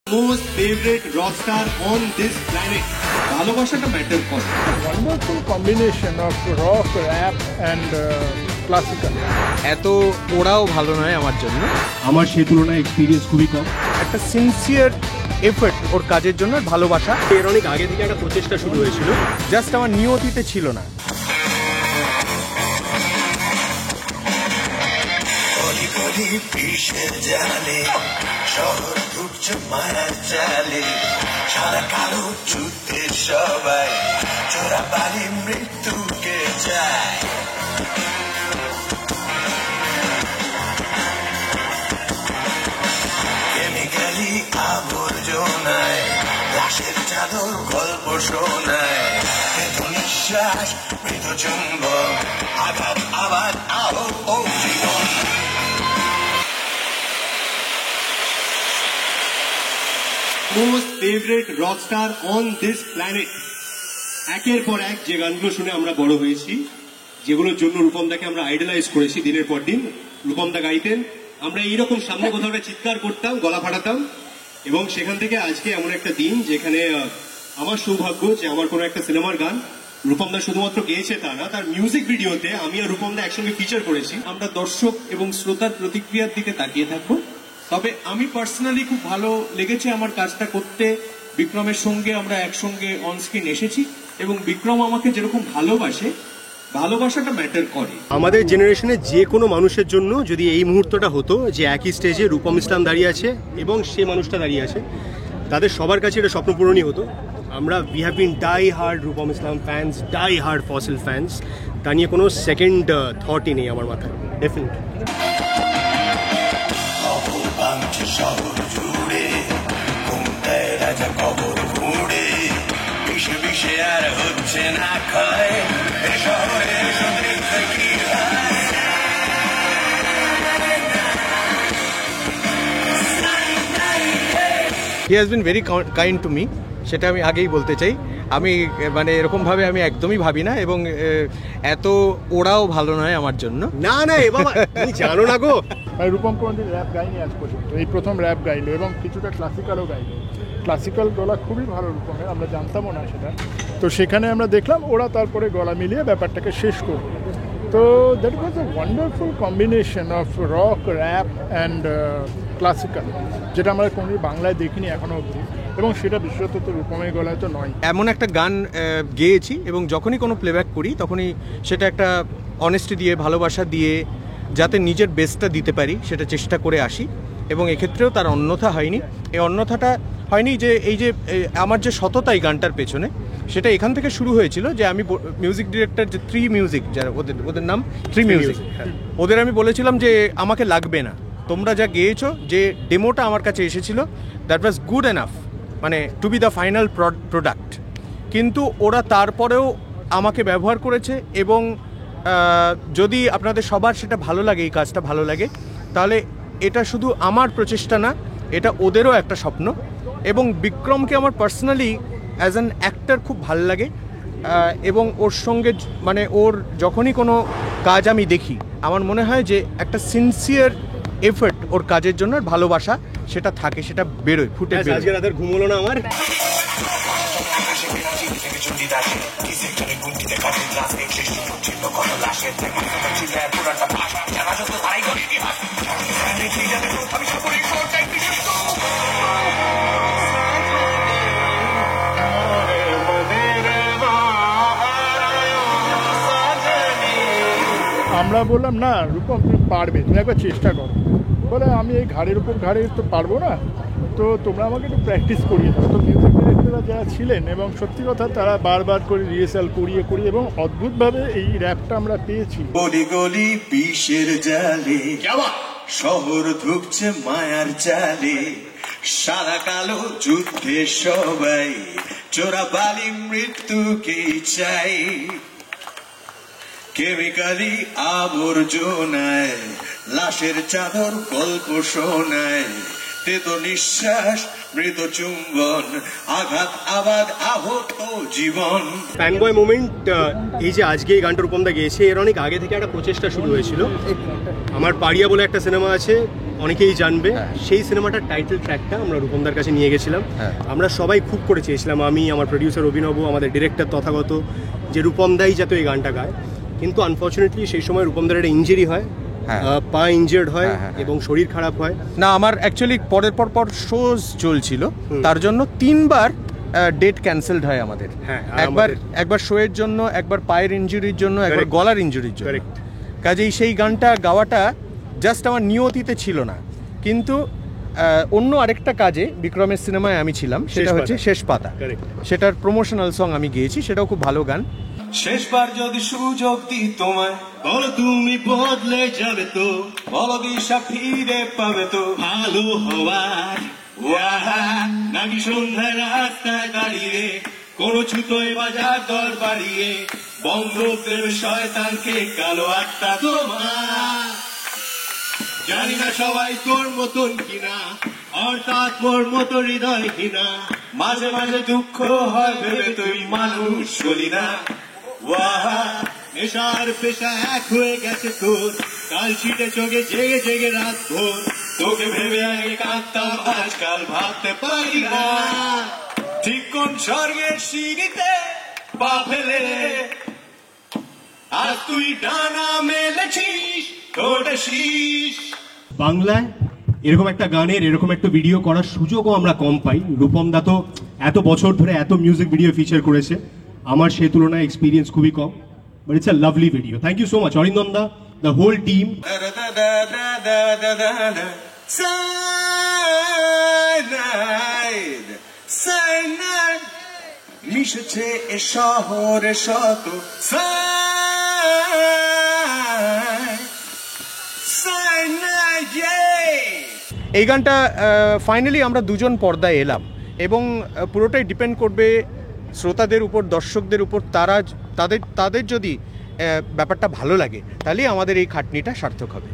Most favorite rock star on this planet. ভালোবাসাটা matter করে। Wonderful combination of rock, rap and classical. এত ওরাও ভালো নয় আমার জন্য। আমার সেই তুলনায় এক্সপিরিয়েন্স খুবই কম। একটা সিনসিয়ার এফর্ট ওর কাজের জন্য ভালোবাসা। এর অনেক আগে থেকে একটা প্রচেষ্টা শুরু হয়েছিল, জাস্ট আমার নিয়তিতে ছিল না। শহর ঢুকছে মায়ার জালে, সাদা কালো যুদ্ধের সবাই চোরা বালি মৃত্যুকে যায়। কেমিক্যালি আবর্জনায় লাশের চাদর গল্প শোনায়, মৃত নিঃশ্বাস মৃত চুম্বক আঘাত আবার আরো ও জীবন। Most favorite rock star on this planet. একের পর এক যে গানগুলো শুনে আমরা বড় হয়েছি, যেগুলোর জন্য রূপমদাকে আমরা আইডলাইজ করেছি দিনের পর দিন, রূপমদা গাইতেন, আমরা এইরকম সামনে কোথাও একটা চিৎকার করতাম, গলা ফাটাতাম। এবং সেখান থেকে আজকে এমন একটা দিন যেখানে আমার সৌভাগ্য যে আমার কোনো একটা সিনেমার গান রূপমদা শুধুমাত্র গেয়েছে তা না, তার মিউজিক ভিডিওতে আমি আর রূপমদা একসঙ্গে ফিচার করেছি। আমরা দর্শক এবং শ্রোতার প্রতিক্রিয়ার দিকে তাকিয়ে থাকবো। তবে আমি পার্সোনালি খুব ভালো লেগেছে আমার কাজটা করতে। বিক্রমের সঙ্গে আমরা একসঙ্গে অনস্ক্রিন এসেছি এবং বিক্রম আমাকে যেরকম ভালোবাসে, ভালোবাসাটা ম্যাটার করে। আমাদের জেনারেশনে যে কোনো মানুষের জন্য যদি এই মুহূর্তটা হতো যে একই স্টেজে রূপম ইসলাম দাঁড়িয়ে আছে এবং সে মানুষটা দাঁড়িয়ে আছে, তাদের সবার কাছে এটা স্বপ্নপূরণই হতো। আমরা we have been die hard Rupam Islam fans, die hard Fossil fans. তা নিয়ে কোনো সেকেন্ড থটই নেই আমার মাথায়, ডেফিনেটলি। শহর জুড়ে ঘুমটায় রাজা কবর ঘুরে, বিষে বিষে আর হচ্ছে না ক্ষয়, এ শহরের সতীর্থ কি হয়। He has been very kind to me, সেটা আমি আগেই বলতে চাই। আমি মানে এরকমভাবে আমি একদমই ভাবি না, এবং এত ওরাও ভালো নয় আমার জন্য। না না এ বাবা, তুমি জানো না গো, রূপম কোনদিন র্যাপ গাইনি আজ পর্যন্ত, এই প্রথম র্যাপ গাইলো এবং কিছুটা ক্লাসিক্যালও গাইলো। ক্লাসিক্যাল গলা খুবই ভালো রূপমের, আমরা জানতামও না সেটা। তো সেখানে আমরা দেখলাম ওরা তারপরে গলা মিলিয়ে ব্যাপারটাকে শেষ করবে। তো that was a wonderful combination of rock, rap and classical, যেটা আমরা কোনোদিন বাংলায় দেখিনি এখনও অবধি, এবং সেটা বিশেষত তো রূপমের গলায় তো নয়। এমন একটা গান গেয়েছি এবং যখনই কোনো প্লেব্যাক করি তখনই সেটা একটা অনেস্টি দিয়ে, ভালোবাসা দিয়ে, যাতে নিজের বেস্টটা দিতে পারি সেটা চেষ্টা করে আসি। এবং এক্ষেত্রেও তার অন্যথা হয়নি। এই অন্যথাটা হয়নি যে এই যে আমার যে সততা এই গানটার পেছনে, সেটা এখান থেকে শুরু হয়েছিল যে আমি মিউজিক ডিরেক্টর যে থ্রি মিউজিক, যারা ওদের নাম থ্রি মিউজিক, ওদের আমি বলেছিলাম যে আমাকে লাগবে না, তোমরা যা গেয়েছো, যে ডেমোটা আমার কাছে এসেছিলো দ্যাট ওয়াজ গুড এনাফ, মানে to be the final product. কিন্তু ওরা তারপরেও আমাকে ব্যবহার করেছে। এবং যদি আপনাদের সবার সেটা ভালো লাগে, এই কাজটা ভালো লাগে, তাহলে এটা শুধু আমার প্রচেষ্টা না, এটা ওদেরও একটা স্বপ্ন। এবং বিক্রমকে আমার পার্সোনালি অ্যাজ অ্যান অ্যাক্টর খুব ভালো লাগে, এবং ওর সঙ্গে মানে ওর যখনই কোনো কাজ আমি দেখি, আমার মনে হয় যে একটা সিনসিয়ার এফর্ট ওর কাজের জন্য, ভালোবাসা সেটা থাকে, সেটা বেরোয়, ফুটে বেরোয়। আজকে রাতের ঘুমোলো না আমার। আমরা বললাম না রূপম তুমি পারবে, তুমি একবার চেষ্টা করো। বলে আমি এই ঘাড়ের উপর ঘাড়ে তো পারবো না, তো তোমরা আমাকে একটু প্র্যাকটিস করিয়ে দাও। তো মিউজিক ডিরেক্টররা যারা ছিলেন, এবং সত্যি কথা তারা বারবার করে রিহার্সাল করিয়ে এবং অদ্ভুতভাবে এই র্যাপটা আমরা পেয়েছি। গলি গলি বিষের জালে, শহর ঢুকছে মায়ার জালে, সাদা কালো যুদ্ধে সবাই চোরা বালি মৃত্যুকে চাই। কেমিক্যালি আবর্জনায় লাশের চাদর গল্প শোনায়, তেতো নিঃশ্বাস মৃত চুম্বন আঘাত আবাদ আহত জীবন। ফ্যানবয় মোমেন্ট এই যে আজকে এই গানটা রূপমদা গেয়েছে, এর অনেক আগে থেকে একটা প্রচেষ্টা শুরু হয়েছিল। আমার পাড়িয়া বলে একটা সিনেমা আছে, অনেকেই জানবে, সেই সিনেমাটার টাইটেল ট্র্যাকটা আমরা রূপমদার কাছে নিয়ে গেছিলাম। আমরা সবাই খুব করে চেয়েছিলাম, আমি, আমার প্রডিউসার অভিনব, আমাদের ডিরেক্টর তথাগত, যে রূপমদাই যাতে এই গানটা গায়। কিন্তু আনফর্চুনেটলি সেই সময় রূপমদার একটা ইঞ্জুরি হয়, পা ইনজার্ড হয় এবং শরীর খারাপ হয়। না, আমার অ্যাকচুয়ালি পরের পর শোজ চলছিল, তার জন্য 3 বার ডেট ক্যান্সেলড হয় আমাদের। একবার শোয়ের জন্য, একবার পায়ের ইনজুরির জন্য, একবার গলার ইনজুরির জন্য। কাজেই সেই গানটা গাওয়াটা জাস্ট আমার নিয়তিতে ছিল না। কিন্তু অন্য আরেকটা কাজে বিক্রমের সিনেমায় আমি ছিলাম, সেটা হচ্ছে শেষ পাতা। সেটার প্রমোশনাল সং আমি গেয়েছি, সেটাও খুব ভালো গান। শেষবার যদি সুযোগ দিই তোমায়, বলো তুমি বদলে যাবে তো, বলো দিশা ফিরে পাবে তো, ভালো হওয়ার নাকি সন্ধ্যায় রাস্তায় দাঁড়িয়ে কোনো ছুতোয় বাজার দর বাড়িয়ে বন্ধ প্রেম শয়তানকে কালো আত্মা তোমার। জানি না সবাই তোর মতন কিনা, অর্থাৎ মোর মতো হৃদয় কিনা, মাঝে মাঝে দুঃখ হয় ভেবে তুই মানুষ হলি না। নেশার পেশা এক হয়ে গেছে তোর, কাল ছিটে চোখে জেগে জেগে রাত ভোর, তোকে ভেবে আগে কাঁদতাম, আজকাল ভাবতে পারি না। ঠিক কোন স্বর্গের সিঁড়িতে পা ফেলে আজ তুই ডানা মেলেছিস ঠোঁটে শীষ। বাংলায় এরকম একটা গানের এরকম একটা ভিডিও করার সুযোগও আমরা কম পাই। রূপমদা তো এত বছর ধরে এত মিউজিক ভিডিও ফিচার করেছে, আমার সেই তুলনায় এক্সপিরিয়েন্স খুবই কম, but it's a lovely video. Thank you so much Arindam দা, দ্য হোল টিম। মিশেছে এ শহরে শত এই গানটা ফাইনালি আমরা দুজন পর্দায় এলাম, এবং পুরোটাই ডিপেন্ড করবে শ্রোতাদের উপর, দর্শকদের উপর। তাদের যদি ব্যাপারটা ভালো লাগে, তাহলেই আমাদের এই খাটনিটা সার্থক হবে।